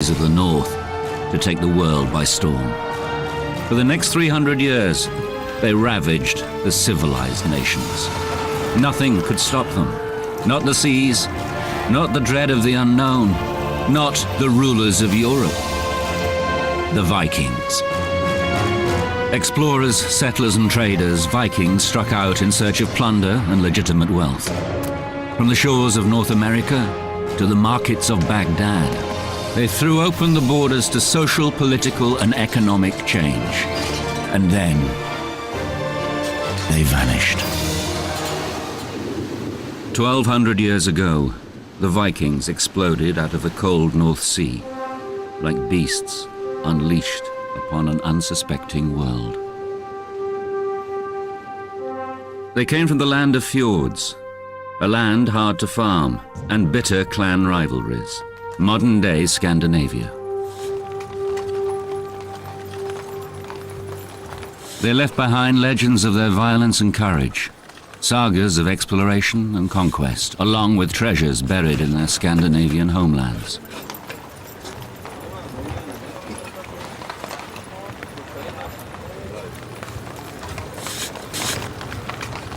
armies of the north to take the world by storm. For the next 300 years, they ravaged the civilized nations. Nothing could stop them. Not the seas, not the dread of the unknown, not the rulers of Europe. The Vikings. Explorers, settlers and traders, Vikings struck out in search of plunder and legitimate wealth. From the shores of North America to the markets of Baghdad, they threw open the borders to social, political and economic change. And then they vanished. 1,200 years ago, the Vikings exploded out of the cold North Sea, like beasts unleashed upon an unsuspecting world. They came from the land of fjords, a land hard to farm, and bitter clan rivalries, modern-day Scandinavia. They left behind legends of their violence and courage, sagas of exploration and conquest, along with treasures buried in their Scandinavian homelands.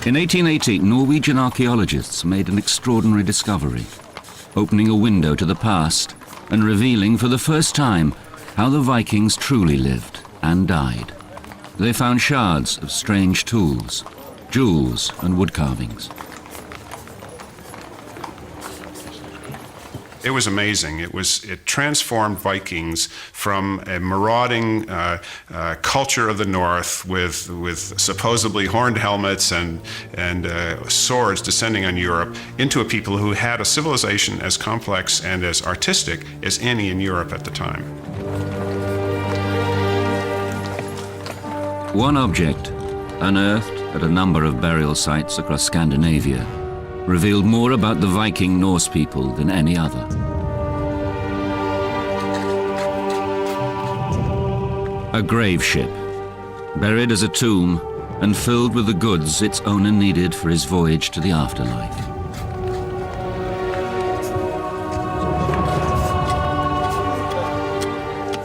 In 1880, Norwegian archaeologists made an extraordinary discovery, opening a window to the past and revealing for the first time how the Vikings truly lived and died. They found shards of strange tools, jewels and wood carvings. It was amazing. It transformed Vikings from a marauding culture of the north with supposedly horned helmets and swords descending on Europe into a people who had a civilization as complex and as artistic as any in Europe at the time. One object, unearthed at a number of burial sites across Scandinavia, revealed more about the Viking Norse people than any other. A grave ship, buried as a tomb and filled with the goods its owner needed for his voyage to the afterlife.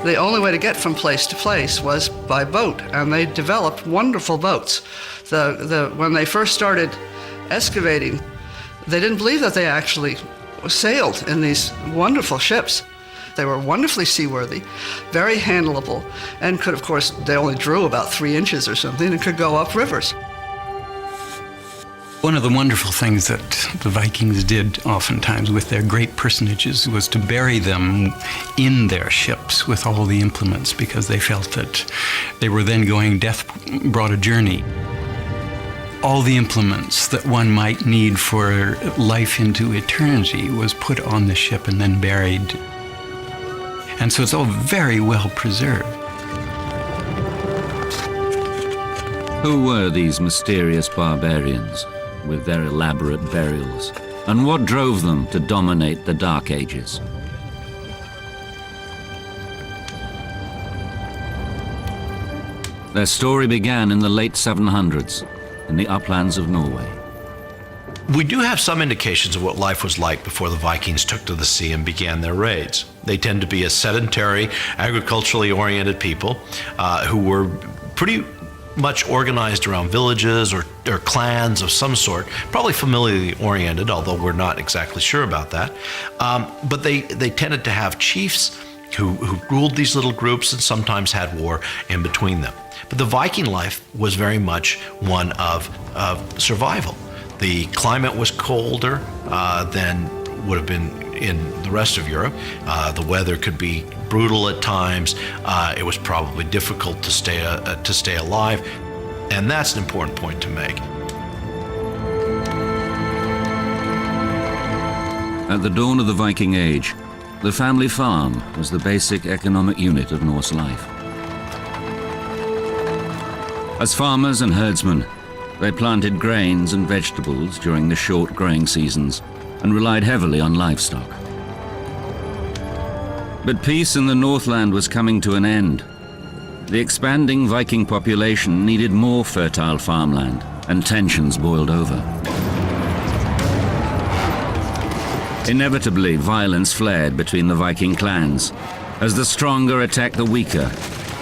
The only way to get from place to place was by boat, and they developed wonderful boats. When they first started excavating, they didn't believe that they actually sailed in these wonderful ships. They were wonderfully seaworthy, very handleable, and could, of course, they only drew about 3 inches or something and could go up rivers. One of the wonderful things that the Vikings did oftentimes with their great personages was to bury them in their ships with all the implements, because they felt that they were then going, death brought a journey. All the implements that one might need for life into eternity was put on the ship and then buried. And so it's all very well preserved. Who were these mysterious barbarians with their elaborate burials? And what drove them to dominate the Dark Ages? Their story began in the late 700s in the uplands of Norway. We do have some indications of what life was like before the Vikings took to the sea and began their raids. They tend to be a sedentary, agriculturally oriented people who were pretty much organized around villages or clans of some sort, probably familially oriented, although we're not exactly sure about that. But they tended to have chiefs who ruled these little groups and sometimes had war in between them. But the Viking life was very much one of survival. The climate was colder than would have been in the rest of Europe. The weather could be brutal at times. It was probably difficult to stay alive, and that's an important point to make. At the dawn of the Viking Age, the family farm was the basic economic unit of Norse life. As farmers and herdsmen, they planted grains and vegetables during the short growing seasons and relied heavily on livestock. But peace in the Northland was coming to an end. The expanding Viking population needed more fertile farmland, and tensions boiled over. Inevitably, violence flared between the Viking clans, As the stronger attacked the weaker,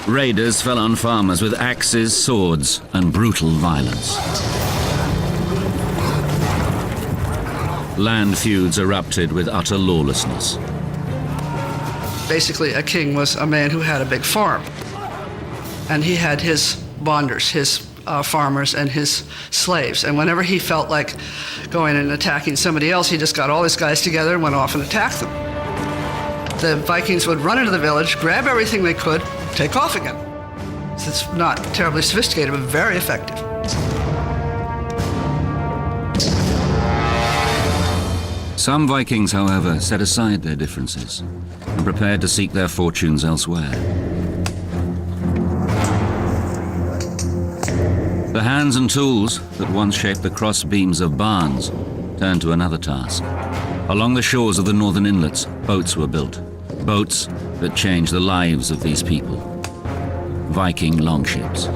raiders fell on farmers with axes, swords, and brutal violence. Land feuds erupted with utter lawlessness. Basically, a king was a man who had a big farm, and he had his bonders, his farmers, and his slaves. And whenever he felt like going and attacking somebody else, he just got all his guys together and went off and attacked them. The Vikings would run into the village, grab everything they could, take off again. So it's not terribly sophisticated, but very effective. Some Vikings, however, set aside their differences and prepared to seek their fortunes elsewhere. The hands and tools that once shaped the cross beams of barns turned to another task. Along the shores of the northern inlets, boats were built. Boats that changed the lives of these people. Viking longships.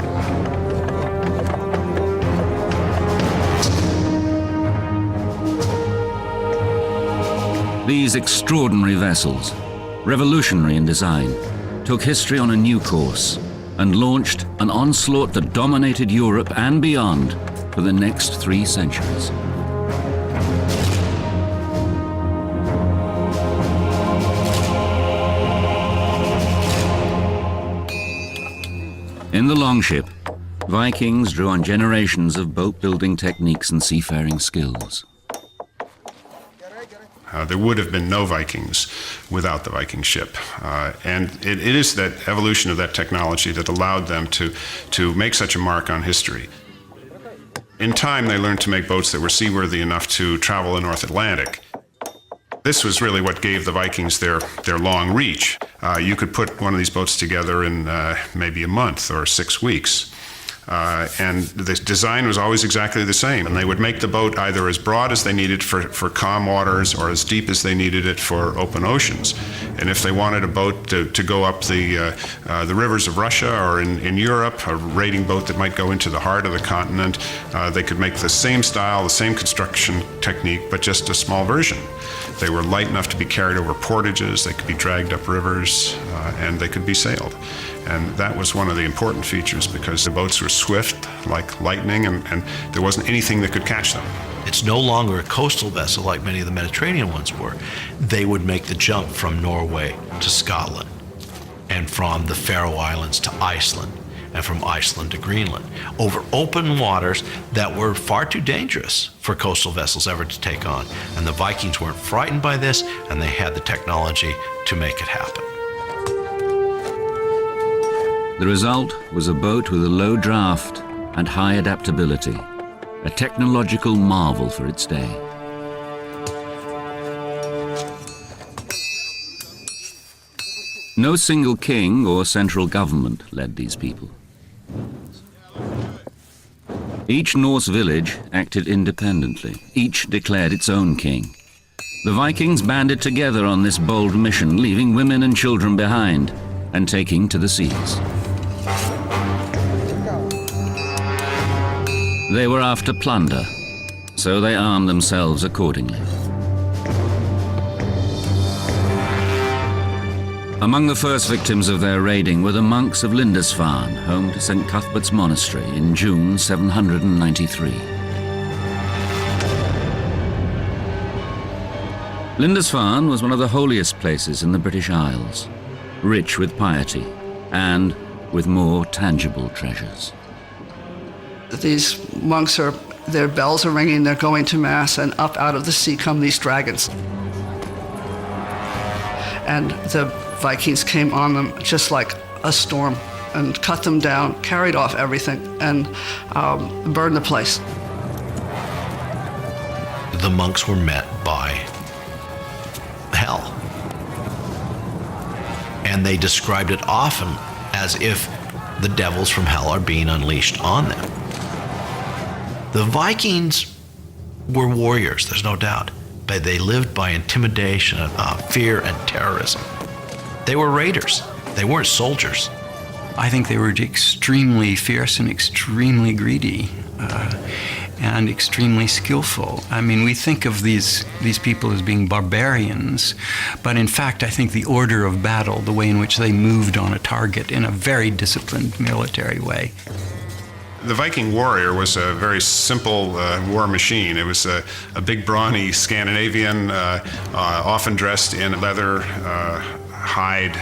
These extraordinary vessels, revolutionary in design, took history on a new course and launched an onslaught that dominated Europe and beyond for the next 3 centuries. In the longship, Vikings drew on generations of boat-building techniques and seafaring skills. There would have been no Vikings without the Viking ship. And it is that evolution of that technology that allowed them to make such a mark on history. In time, they learned to make boats that were seaworthy enough to travel the North Atlantic. This was really what gave the Vikings their long reach. You could put one of these boats together in maybe a month or 6 weeks. And the design was always exactly the same. And they would make the boat either as broad as they needed for calm waters or as deep as they needed it for open oceans. And if they wanted a boat to go up the rivers of Russia or in Europe, a raiding boat that might go into the heart of the continent, they could make the same style, the same construction technique, but just a small version. They were light enough to be carried over portages, they could be dragged up rivers, and they could be sailed. And that was one of the important features because the boats were swift like lightning and there wasn't anything that could catch them. It's no longer a coastal vessel like many of the Mediterranean ones were. They would make the jump from Norway to Scotland and from the Faroe Islands to Iceland and from Iceland to Greenland over open waters that were far too dangerous for coastal vessels ever to take on. And the Vikings weren't frightened by this, and they had the technology to make it happen. The result was a boat with a low draft and high adaptability, a technological marvel for its day. No single king or central government led these people. Each Norse village acted independently. Each declared its own king. The Vikings banded together on this bold mission, leaving women and children behind and taking to the seas. They were after plunder, so they armed themselves accordingly. Among the first victims of their raiding were the monks of Lindisfarne, home to St. Cuthbert's Monastery in June 793. Lindisfarne was one of the holiest places in the British Isles, rich with piety and with more tangible treasures. These monks their bells are ringing, they're going to mass, and up out of the sea come these dragons. And the Vikings came on them just like a storm and cut them down, carried off everything, and burned the place. The monks were met by hell. And they described it often as if the devils from hell are being unleashed on them. The Vikings were warriors, there's no doubt, but they lived by intimidation, fear, and terrorism. They were raiders. They weren't soldiers. I think they were extremely fierce and extremely greedy. and extremely skillful. I mean, we think of these people as being barbarians, but in fact, I think the order of battle, the way in which they moved on a target in a very disciplined military way. The Viking warrior was a very simple war machine. It was a big, brawny Scandinavian, often dressed in leather, hide,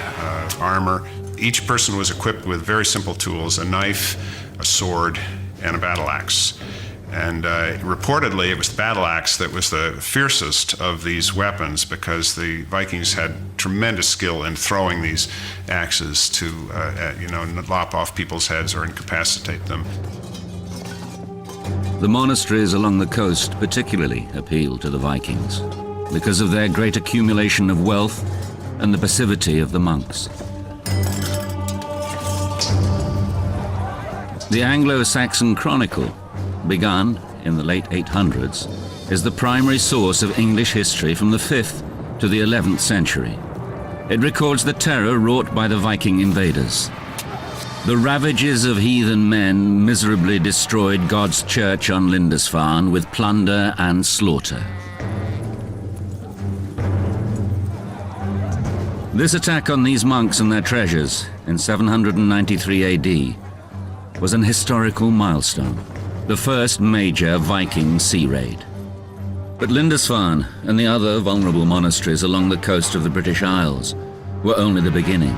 armor. Each person was equipped with very simple tools: a knife, a sword, and a battle axe. And reportedly, it was the battle axe that was the fiercest of these weapons, because the Vikings had tremendous skill in throwing these axes to, lop off people's heads or incapacitate them. The monasteries along the coast particularly appealed to the Vikings because of their great accumulation of wealth and the passivity of the monks. The Anglo-Saxon Chronicle, begun in the late 800s, is the primary source of English history from the 5th to the 11th century. It records the terror wrought by the Viking invaders. The ravages of heathen men miserably destroyed God's church on Lindisfarne with plunder and slaughter. This attack on these monks and their treasures in 793 AD was an historical milestone, the first major Viking sea raid. But Lindisfarne and the other vulnerable monasteries along the coast of the British Isles were only the beginning.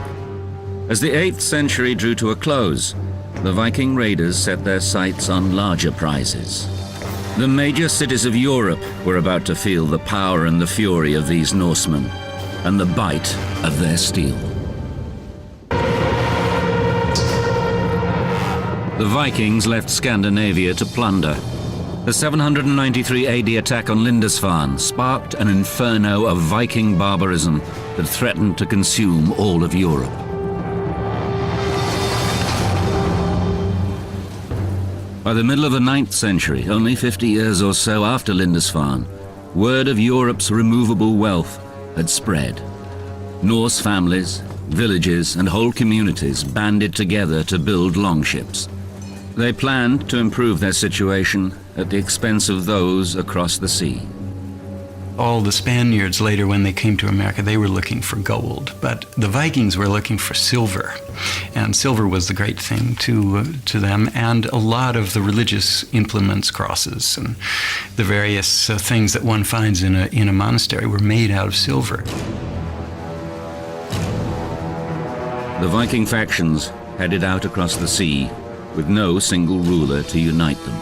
As the 8th century drew to a close, the Viking raiders set their sights on larger prizes. The major cities of Europe were about to feel the power and the fury of these Norsemen and the bite of their steel. The Vikings left Scandinavia to plunder. The 793 AD attack on Lindisfarne sparked an inferno of Viking barbarism that threatened to consume all of Europe. By the middle of the 9th century, only 50 years or so after Lindisfarne, word of Europe's removable wealth had spread. Norse families, villages, and whole communities banded together to build longships. They planned to improve their situation at the expense of those across the sea. All the Spaniards later, when they came to America, they were looking for gold, but the Vikings were looking for silver, and silver was the great thing to them, and a lot of the religious implements, crosses, and the various things that one finds in a monastery were made out of silver. The Viking factions headed out across the sea with no single ruler to unite them.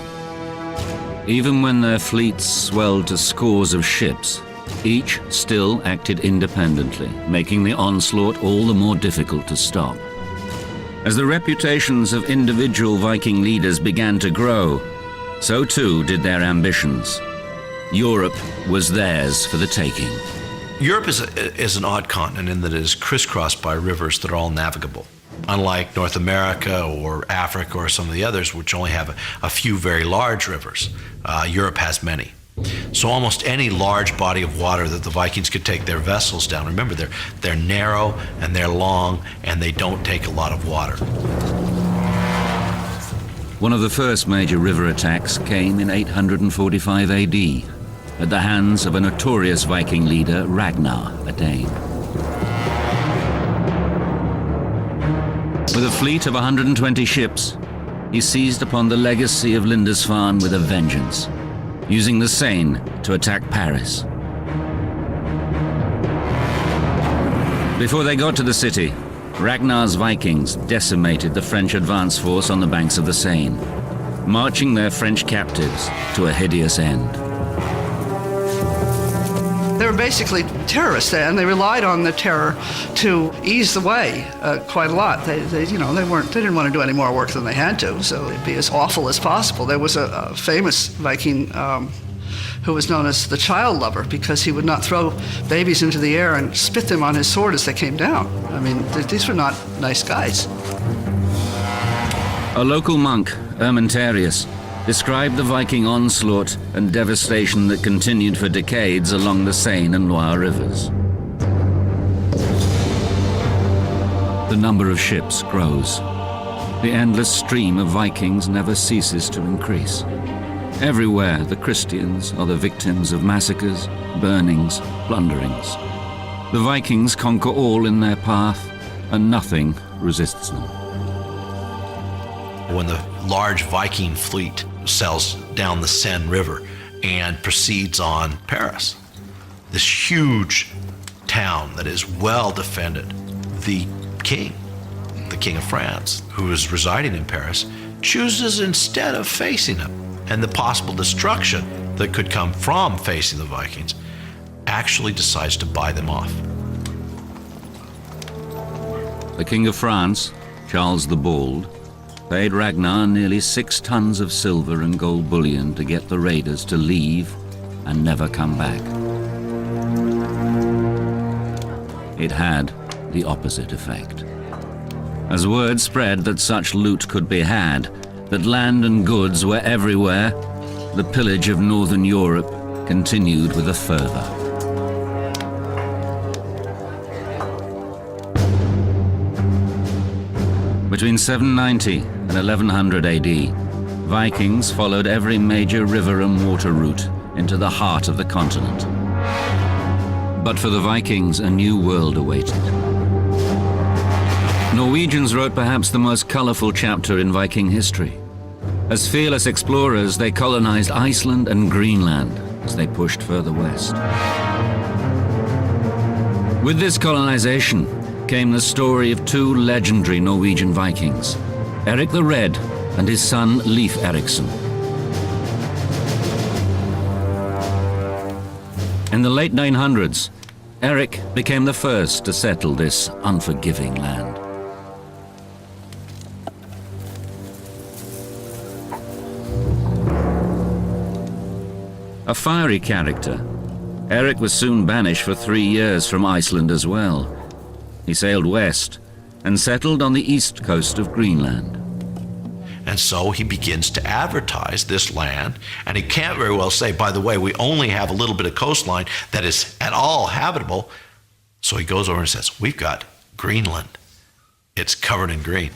Even when their fleets swelled to scores of ships, each still acted independently, making the onslaught all the more difficult to stop. As the reputations of individual Viking leaders began to grow, so too did their ambitions. Europe was theirs for the taking. Europe is an odd continent in that it is crisscrossed by rivers that are all navigable. Unlike North America or Africa or some of the others, which only have a few very large rivers, Europe has many. So almost any large body of water that the Vikings could take their vessels down, remember they're narrow and they're long and they don't take a lot of water. One of the first major river attacks came in 845 AD at the hands of a notorious Viking leader, Ragnar, a Dane. With a fleet of 120 ships, he seized upon the legacy of Lindisfarne with a vengeance, using the Seine to attack Paris. Before they got to the city, Ragnar's Vikings decimated the French advance force on the banks of the Seine, marching their French captives to a hideous end. They were basically terrorists, and they relied on the terror to ease the way quite a lot. They didn't want to do any more work than they had to, so it'd be as awful as possible. There was a famous Viking who was known as the child lover because he would not throw babies into the air and spit them on his sword as they came down. I mean, these were not nice guys. A local monk, Germanic, described the Viking onslaught and devastation that continued for decades along the Seine and Loire rivers. The number of ships grows. The endless stream of Vikings never ceases to increase. Everywhere, the Christians are the victims of massacres, burnings, plunderings. The Vikings conquer all in their path, and nothing resists them. When the large Viking fleet sails down the Seine River and proceeds on Paris, this huge town that is well defended, the king of France, who is residing in Paris, chooses, instead of facing them and the possible destruction that could come from facing the Vikings, actually decides to buy them off. The King of France, Charles the Bald, paid Ragnar nearly 6 tons of silver and gold bullion to get the raiders to leave and never come back. It had the opposite effect. As word spread that such loot could be had, that land and goods were everywhere, the pillage of northern Europe continued with a fervor. Between 790 and 1100 AD, Vikings followed every major river and water route into the heart of the continent. But for the Vikings, a new world awaited. Norwegians wrote perhaps the most colorful chapter in Viking history. As fearless explorers, they colonized Iceland and Greenland as they pushed further west. With this colonization came the story of 2 legendary Norwegian Vikings, Eric the Red and his son Leif Erikson. In the late 900s, Eric became the first to settle this unforgiving land. A fiery character, Eric was soon banished for 3 years from Iceland as well. He sailed west and settled on the east coast of Greenland. And so he begins to advertise this land, and he can't very well say, by the way, we only have a little bit of coastline that is at all habitable. So he goes over and says, we've got Greenland. It's covered in green.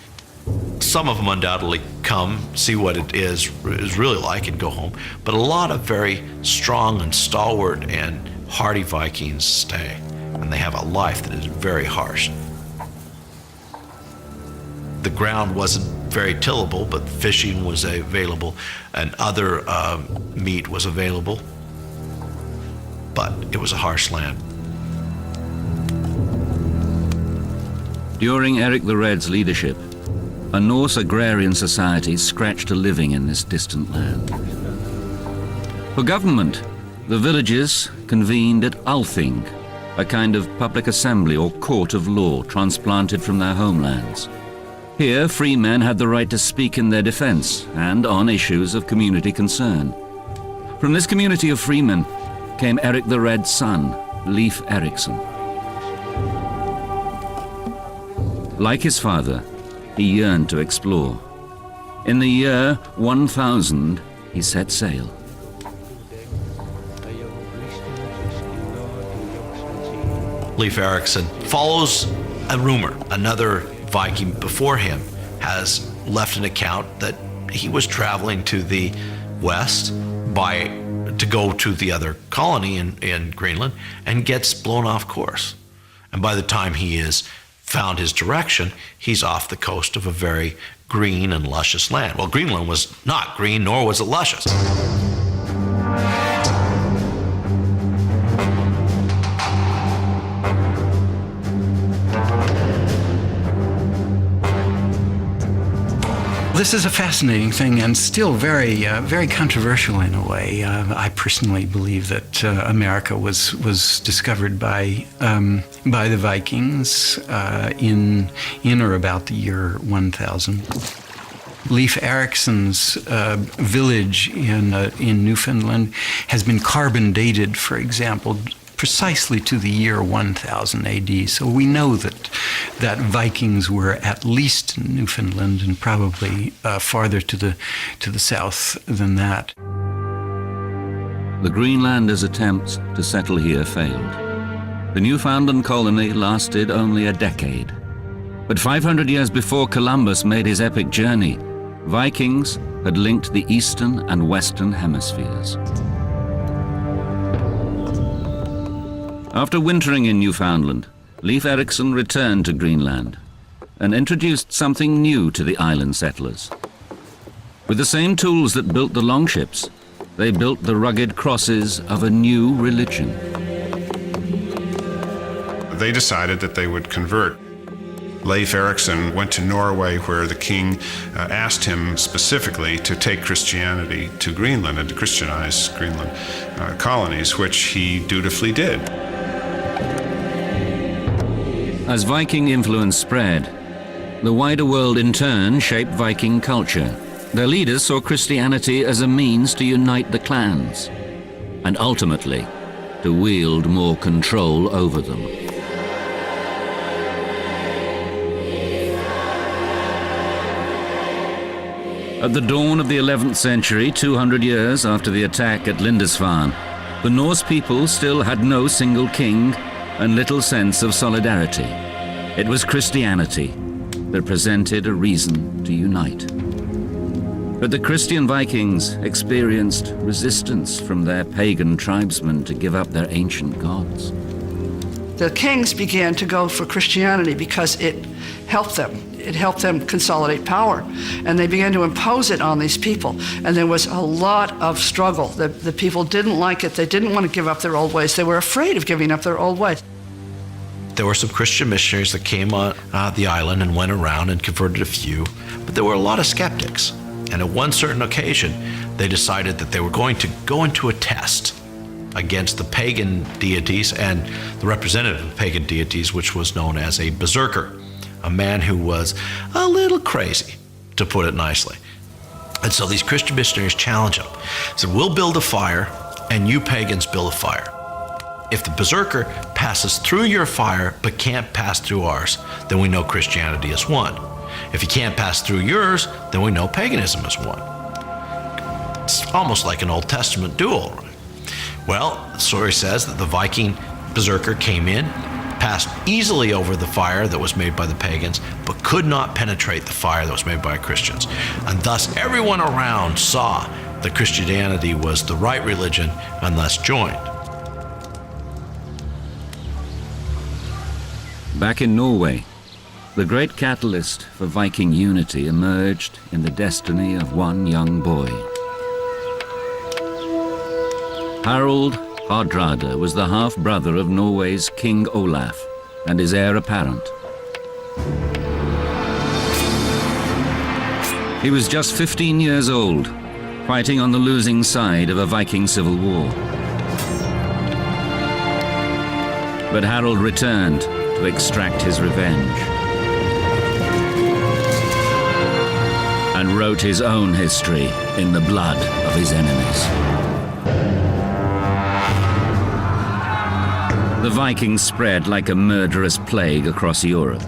Some of them undoubtedly come, see what it is really like, and go home. But a lot of very strong and stalwart and hardy Vikings stay, and they have a life that is very harsh. The ground wasn't very tillable, but fishing was available, and other meat was available. But it was a harsh land. During Eric the Red's leadership, a Norse agrarian society scratched a living in this distant land. For government, the villages convened at Althing, a kind of public assembly or court of law transplanted from their homelands. Here, free men had the right to speak in their defense and on issues of community concern. From this community of freemen came Eric the Red's son, Leif Erikson. Like his father, he yearned to explore. In the year 1000, he set sail. Leif Erikson follows a rumor. Another Viking before him has left an account that he was traveling to the west to go to the other colony in Greenland, and gets blown off course. And by the time he has found his direction, he's off the coast of a very green and luscious land. Well, Greenland was not green, nor was it luscious. This is a fascinating thing, and still very controversial in a way. I personally believe that America was discovered by the Vikings in or about the year 1000. Leif Erikson's village in Newfoundland has been carbon dated, for example, precisely to the year 1000 AD. So we know that Vikings were at least in Newfoundland, and probably farther to the south than that. The Greenlanders' attempts to settle here failed. The Newfoundland colony lasted only a decade. But 500 years before Columbus made his epic journey, Vikings had linked the eastern and western hemispheres. After wintering in Newfoundland, Leif Erikson returned to Greenland and introduced something new to the island settlers. With the same tools that built the longships, they built the rugged crosses of a new religion. They decided that they would convert. Leif Erikson went to Norway, where the king asked him specifically to take Christianity to Greenland and to Christianize Greenland colonies, which he dutifully did. As Viking influence spread, the wider world in turn shaped Viking culture. Their leaders saw Christianity as a means to unite the clans, and ultimately, to wield more control over them. At the dawn of the 11th century, 200 years after the attack at Lindisfarne, the Norse people still had no single king and little sense of solidarity. It was Christianity that presented a reason to unite. But the Christian Vikings experienced resistance from their pagan tribesmen to give up their ancient gods. The kings began to go for Christianity because it helped them. It helped them consolidate power. And they began to impose it on these people. And there was a lot of struggle. The people didn't like it. They didn't want to give up their old ways. They were afraid of giving up their old ways. There were some Christian missionaries that came on the island and went around and converted a few, but there were a lot of skeptics. And at one certain occasion, they decided that they were going to go into a test against the pagan deities and the representative of pagan deities, which was known as a berserker, a man who was a little crazy, to put it nicely. And so these Christian missionaries challenged him. Said, we'll build a fire, and you pagans build a fire. If the berserker passes through your fire but can't pass through ours, then we know Christianity is won. If he can't pass through yours, then we know paganism is won. It's almost like an Old Testament duel, right? Well, the story says that the Viking berserker came in, passed easily over the fire that was made by the pagans, but could not penetrate the fire that was made by Christians. And thus everyone around saw that Christianity was the right religion and thus joined. Back in Norway, the great catalyst for Viking unity emerged in the destiny of one young boy. Harald Hardrada was the half-brother of Norway's King Olaf and his heir apparent. He was just 15 years old, fighting on the losing side of a Viking civil war. But Harald returned to extract his revenge and wrote his own history in the blood of his enemies. The Vikings spread like a murderous plague across Europe.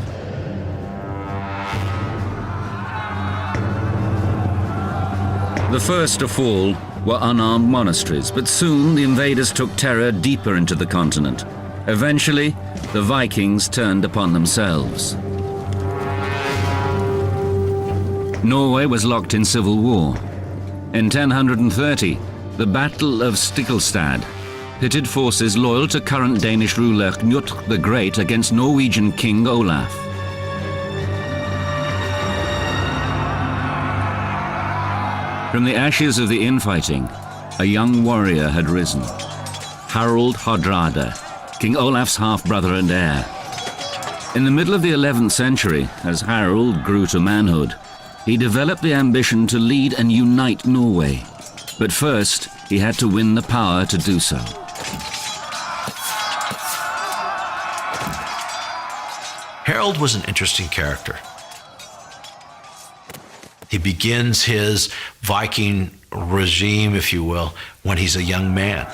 The first to fall were unarmed monasteries, but soon the invaders took terror deeper into the continent. Eventually, the Vikings turned upon themselves. Norway was locked in civil war. In 1030, the Battle of Stiklestad pitted forces loyal to current Danish ruler Knut the Great against Norwegian King Olaf. From the ashes of the infighting, a young warrior had risen, Harald Hardrada, King Olaf's half-brother and heir. In the middle of the 11th century, as Harald grew to manhood, he developed the ambition to lead and unite Norway. But first, he had to win the power to do so. Harald was an interesting character. He begins his Viking regime, if you will, when he's a young man.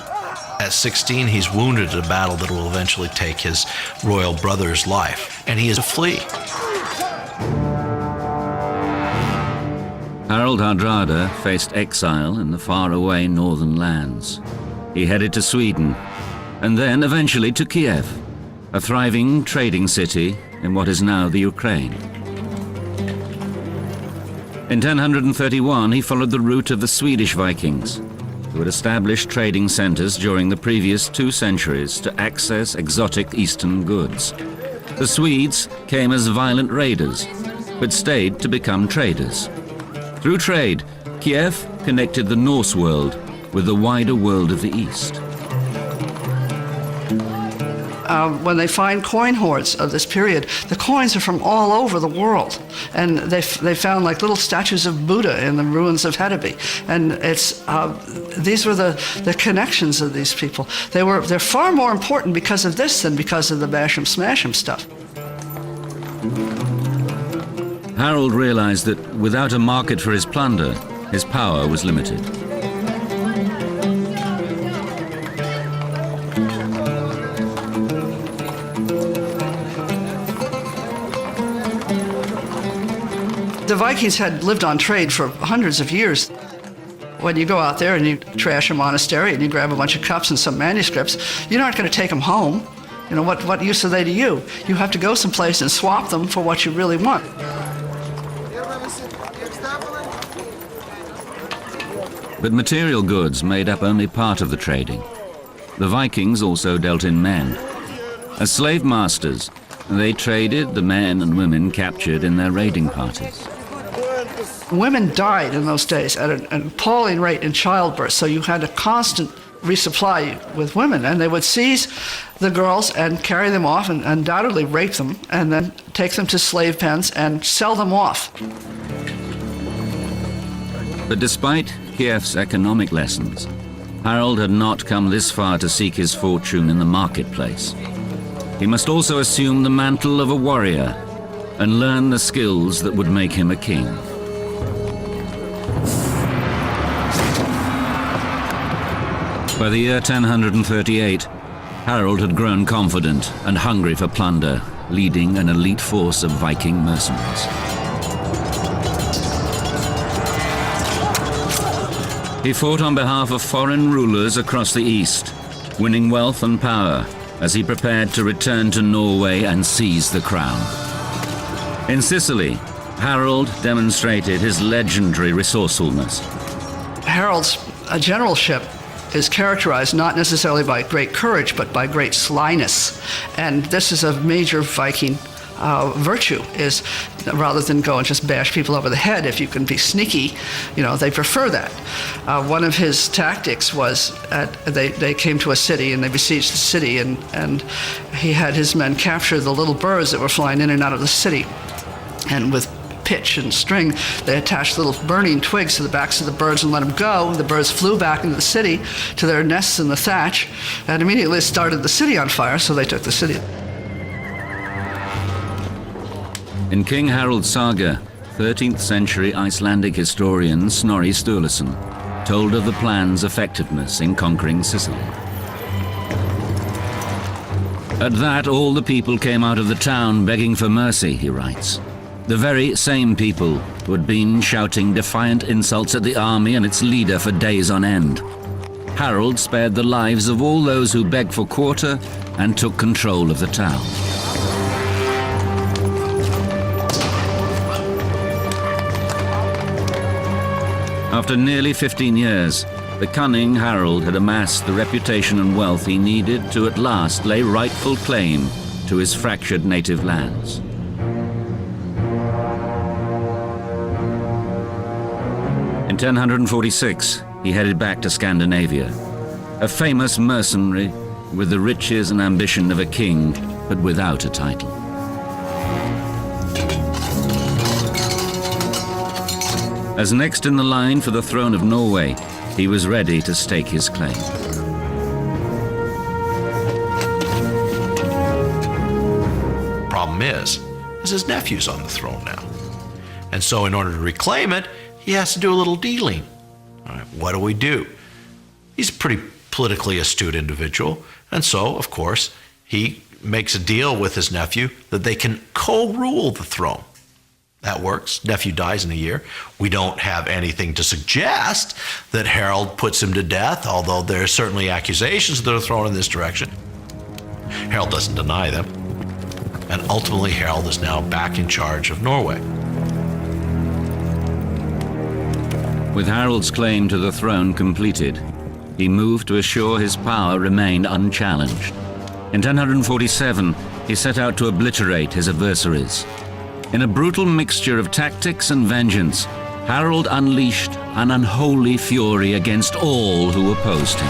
At 16, he's wounded in a battle that will eventually take his royal brother's life, and he is to flee. Harald Hardrada faced exile in the faraway northern lands. He headed to Sweden, and then eventually to Kiev, a thriving trading city in what is now the Ukraine. In 1031, he followed the route of the Swedish Vikings, who had established trading centers during the previous 2 centuries to access exotic eastern goods. The Swedes came as violent raiders, but stayed to become traders. Through trade, Kiev connected the Norse world with the wider world of the East. When they find coin hoards of this period, the coins are from all over the world. And they found like little statues of Buddha in the ruins of Hedeby. And these were the connections of these people. They're far more important because of this than because of the bash 'em smash 'em stuff. Harold realized that without a market for his plunder, his power was limited. The Vikings had lived on trade for hundreds of years. When you go out there and you trash a monastery and you grab a bunch of cups and some manuscripts, you're not going to take them home. You know, what use are they to you? You have to go someplace and swap them for what you really want. But material goods made up only part of the trading. The Vikings also dealt in men. As slave masters, they traded the men and women captured in their raiding parties. Women died in those days at an appalling rate in childbirth, so you had a constant resupply with women, and they would seize the girls and carry them off and undoubtedly rape them and then take them to slave pens and sell them off. But despite Kiev's economic lessons, Harold had not come this far to seek his fortune in the marketplace. He must also assume the mantle of a warrior and learn the skills that would make him a king. By the year 1038, Harold had grown confident and hungry for plunder, leading an elite force of Viking mercenaries. He fought on behalf of foreign rulers across the east, winning wealth and power as he prepared to return to Norway and seize the crown. In Sicily, Harold demonstrated his legendary resourcefulness. Harold's generalship is characterized not necessarily by great courage, but by great slyness. And this is a major Viking virtue, is rather than go and just bash people over the head, if you can be sneaky, you know, they prefer that. One of his tactics was they came to a city and they besieged the city, and he had his men capture the little birds that were flying in and out of the city. And with pitch and string, they attached little burning twigs to the backs of the birds and let them go. The birds flew back into the city to their nests in the thatch, and immediately started the city on fire, so they took the city. In King Harold's saga, 13th century Icelandic historian Snorri Sturluson told of the plan's effectiveness in conquering Sicily. At that, all the people came out of the town begging for mercy, he writes. The very same people who had been shouting defiant insults at the army and its leader for days on end. Harold spared the lives of all those who begged for quarter and took control of the town. After nearly 15 years, the cunning Harold had amassed the reputation and wealth he needed to at last lay rightful claim to his fractured native lands. In 1046, he headed back to Scandinavia, a famous mercenary with the riches and ambition of a king, but without a title. As next in the line for the throne of Norway, he was ready to stake his claim. Problem is his nephew's on the throne now. And so in order to reclaim it, he has to do a little dealing. All right, what do we do? He's a pretty politically astute individual, and so, of course, he makes a deal with his nephew that they can co-rule the throne. That works. Nephew dies in a year. We don't have anything to suggest that Harold puts him to death, although there are certainly accusations that are thrown in this direction. Harold doesn't deny them. And ultimately, Harold is now back in charge of Norway. With Harald's claim to the throne completed, he moved to assure his power remained unchallenged. In 1047, he set out to obliterate his adversaries. In a brutal mixture of tactics and vengeance, Harald unleashed an unholy fury against all who opposed him.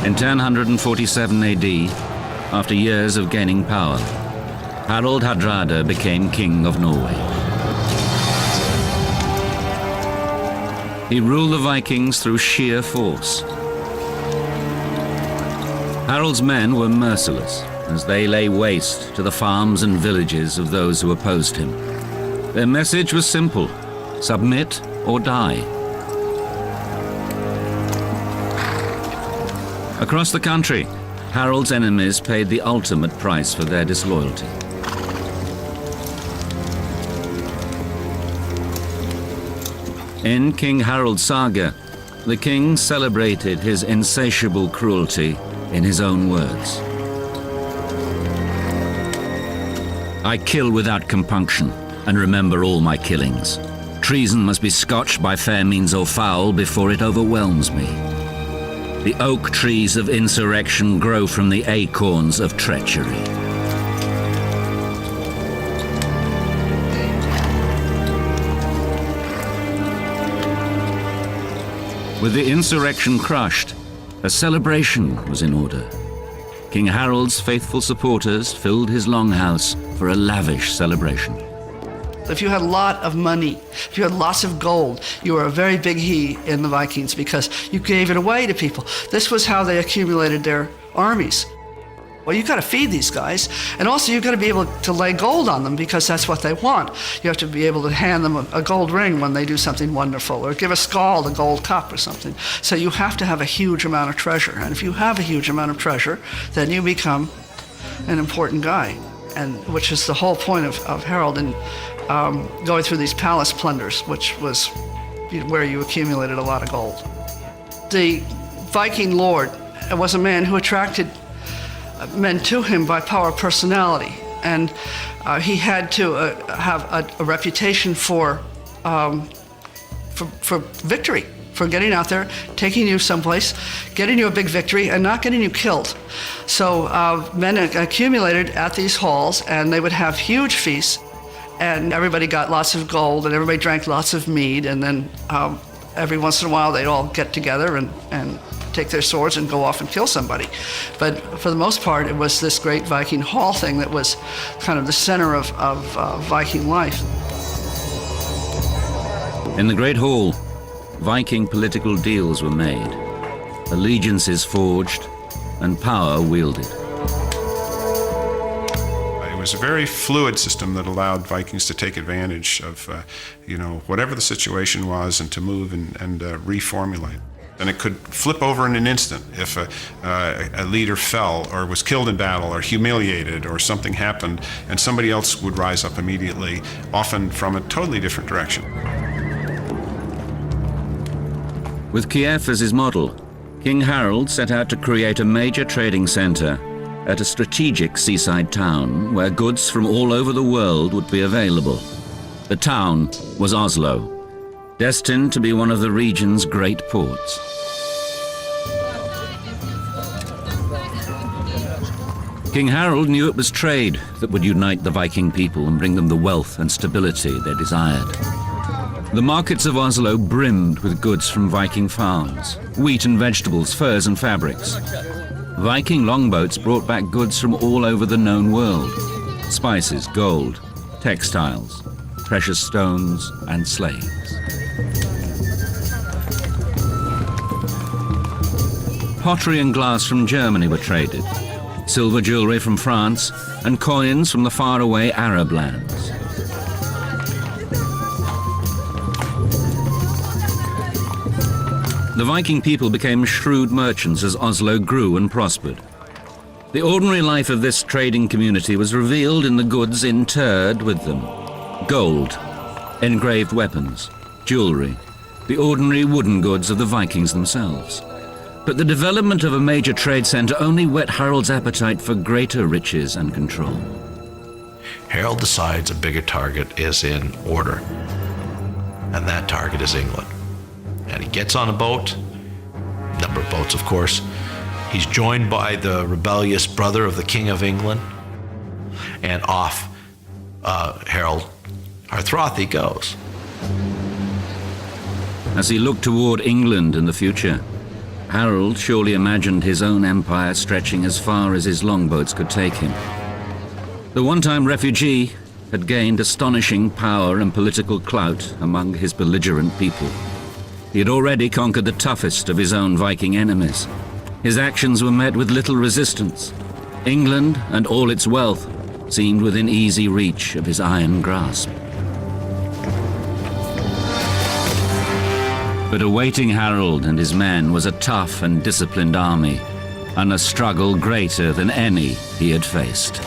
In 1047 AD, after years of gaining power, Harald Hardrada became king of Norway. He ruled the Vikings through sheer force. Harald's men were merciless as they lay waste to the farms and villages of those who opposed him. Their message was simple: submit or die. Across the country, Harald's enemies paid the ultimate price for their disloyalty. In King Harald's saga, the king celebrated his insatiable cruelty in his own words. I kill without compunction and remember all my killings. Treason must be scotched by fair means or foul before it overwhelms me. The oak trees of insurrection grow from the acorns of treachery. With the insurrection crushed, a celebration was in order. King Harald's faithful supporters filled his longhouse for a lavish celebration. If you had a lot of money, if you had lots of gold, you were a very big he in the Vikings because you gave it away to people. This was how they accumulated their armies. Well, you've got to feed these guys, and also you've got to be able to lay gold on them because that's what they want. You have to be able to hand them a gold ring when they do something wonderful, or give a skald a gold cup or something. So you have to have a huge amount of treasure, and if you have a huge amount of treasure, then you become an important guy, and which is the whole point of Harald in going through these palace plunders, which was where you accumulated a lot of gold. The Viking lord was a man who attracted men to him by power of personality, and he had to have a reputation for victory, for getting out there, taking you someplace, getting you a big victory, and not getting you killed. So men accumulated at these halls, and they would have huge feasts, and everybody got lots of gold, and everybody drank lots of mead, and then every once in a while they'd all get together and take their swords and go off and kill somebody. But for the most part, it was this great Viking hall thing that was kind of the center of Viking life. In the Great Hall, Viking political deals were made, allegiances forged, and power wielded. It was a very fluid system that allowed Vikings to take advantage of, whatever the situation was, and to move and reformulate. And it could flip over in an instant if a leader fell or was killed in battle or humiliated or something happened, and somebody else would rise up immediately, often from a totally different direction. With Kiev as his model, King Harald set out to create a major trading center at a strategic seaside town where goods from all over the world would be available. The town was Oslo, destined to be one of the region's great ports. King Harald knew it was trade that would unite the Viking people and bring them the wealth and stability they desired. The markets of Oslo brimmed with goods from Viking farms, wheat and vegetables, furs and fabrics. Viking longboats brought back goods from all over the known world: spices, gold, textiles, precious stones, and slaves. Pottery and glass from Germany were traded, silver jewelry from France, and coins from the faraway Arab lands. The Viking people became shrewd merchants as Oslo grew and prospered. The ordinary life of this trading community was revealed in the goods interred with them: gold, engraved weapons, jewelry, the ordinary wooden goods of the Vikings themselves. But the development of a major trade center only whet Harold's appetite for greater riches and control. Harold decides a bigger target is in order, and that target is England. And he gets on a boat, number of boats, of course. He's joined by the rebellious brother of the King of England, and off Harold Harthrothi goes. As he looked toward England in the future, Harold surely imagined his own empire stretching as far as his longboats could take him. The one-time refugee had gained astonishing power and political clout among his belligerent people. He had already conquered the toughest of his own Viking enemies. His actions were met with little resistance. England and all its wealth seemed within easy reach of his iron grasp. But awaiting Harold and his men was a tough and disciplined army, and a struggle greater than any he had faced.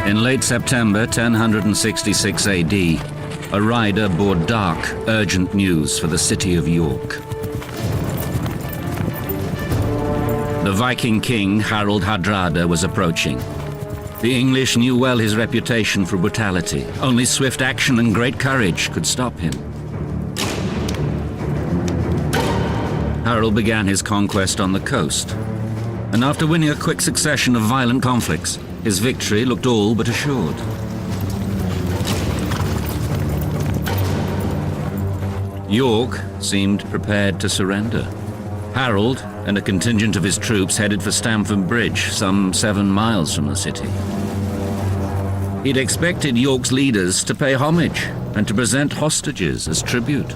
In late September 1066 AD, a rider bore dark, urgent news for the city of York. The Viking king Harald Hardrada was approaching. The English knew well his reputation for brutality. Only swift action and great courage could stop him. Harold began his conquest on the coast, and after winning a quick succession of violent conflicts, his victory looked all but assured. York seemed prepared to surrender. Harold and a contingent of his troops headed for Stamford Bridge, some 7 miles from the city. He'd expected York's leaders to pay homage and to present hostages as tribute.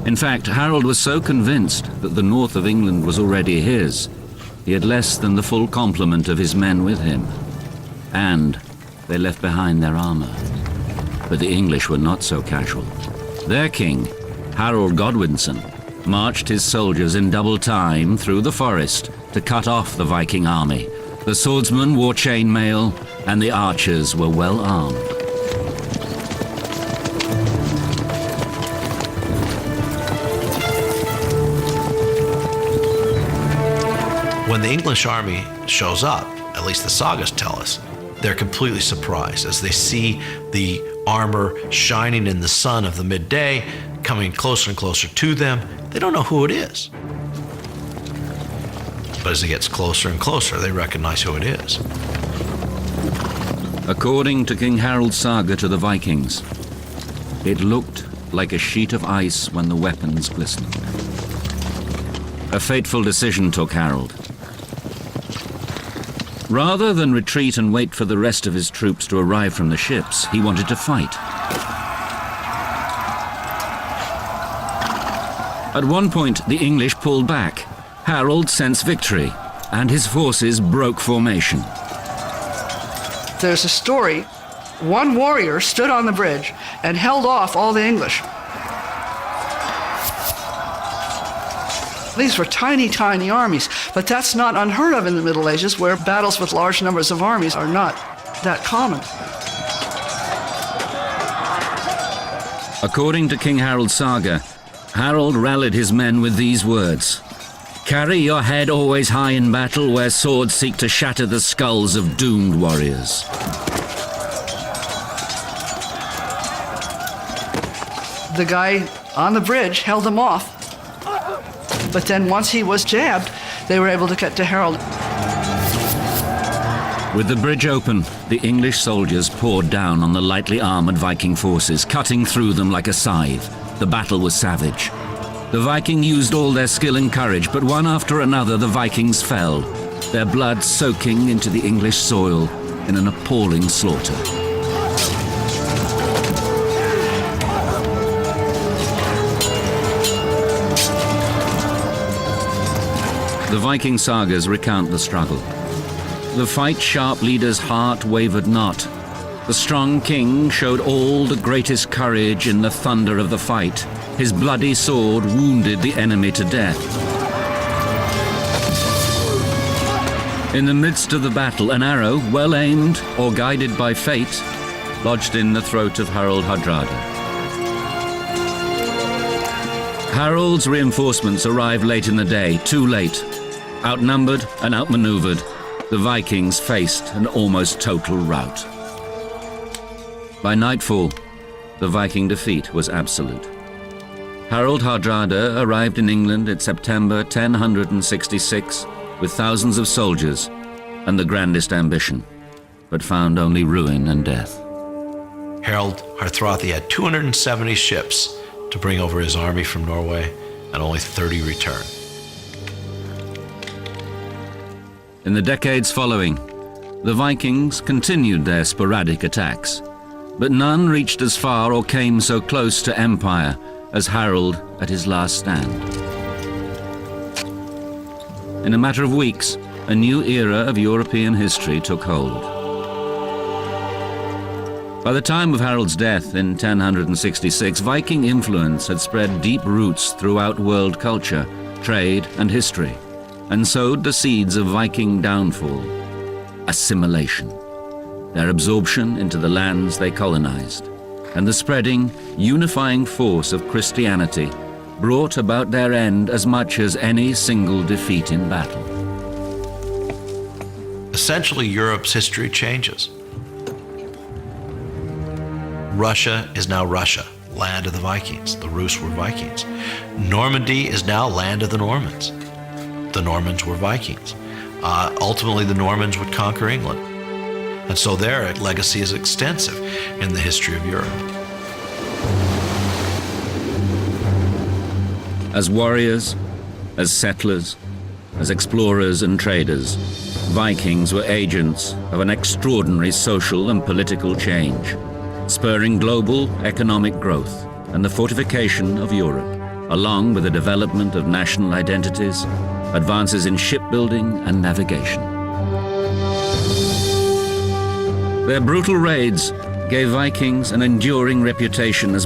In fact, Harold was so convinced that the north of England was already his, he had less than the full complement of his men with him, and they left behind their armor. But the English were not so casual. Their king, Harold Godwinson, marched his soldiers in double time through the forest to cut off the Viking army. The swordsmen wore chainmail, and the archers were well armed. When the English army shows up, at least the sagas tell us, they're completely surprised as they see the armor shining in the sun of the midday, coming closer and closer to them. They don't know who it is. But as it gets closer and closer, they recognize who it is. According to King Harold's saga to the Vikings, it looked like a sheet of ice when the weapons glistened. A fateful decision took Harold. Rather than retreat and wait for the rest of his troops to arrive from the ships, he wanted to fight. At one point, the English pulled back. Harold sensed victory, and his forces broke formation. There's a story. One warrior stood on the bridge and held off all the English. These were tiny, tiny armies, but that's not unheard of in the Middle Ages, where battles with large numbers of armies are not that common. According to King Harold's saga, Harold rallied his men with these words: "Carry your head always high in battle, where swords seek to shatter the skulls of doomed warriors." The guy on the bridge held them off, but then once he was jabbed, they were able to get to Harold. With the bridge open, the English soldiers poured down on the lightly armored Viking forces, cutting through them like a scythe. The battle was savage. The Viking used all their skill and courage, but one after another the Vikings fell, their blood soaking into the English soil in an appalling slaughter. The Viking sagas recount the struggle. The fight-sharp leader's heart wavered not. The strong king showed all the greatest courage in the thunder of the fight. His bloody sword wounded the enemy to death. In the midst of the battle, an arrow, well aimed or guided by fate, lodged in the throat of Harald Hardrada. Harold's reinforcements arrived late in the day, too late. Outnumbered and outmaneuvered, the Vikings faced an almost total rout. By nightfall, the Viking defeat was absolute. Harald Hardrada arrived in England in September 1066 with thousands of soldiers and the grandest ambition, but found only ruin and death. Harald Hardrada had 270 ships to bring over his army from Norway, and only 30 returned. In the decades following, the Vikings continued their sporadic attacks, but none reached as far or came so close to empire as Harald at his last stand. In a matter of weeks, a new era of European history took hold. By the time of Harald's death in 1066, Viking influence had spread deep roots throughout world culture, trade, and history, and sowed the seeds of Viking downfall, assimilation, their absorption into the lands they colonized, and the spreading, unifying force of Christianity brought about their end as much as any single defeat in battle. Essentially, Europe's history changes. Russia is now Russia, land of the Vikings. The Rus were Vikings. Normandy is now land of the Normans. The Normans were Vikings. Ultimately, the Normans would conquer England. And so their legacy is extensive in the history of Europe. As warriors, as settlers, as explorers and traders, Vikings were agents of an extraordinary social and political change, spurring global economic growth and the fortification of Europe, along with the development of national identities, advances in shipbuilding and navigation. Their brutal raids gave Vikings an enduring reputation as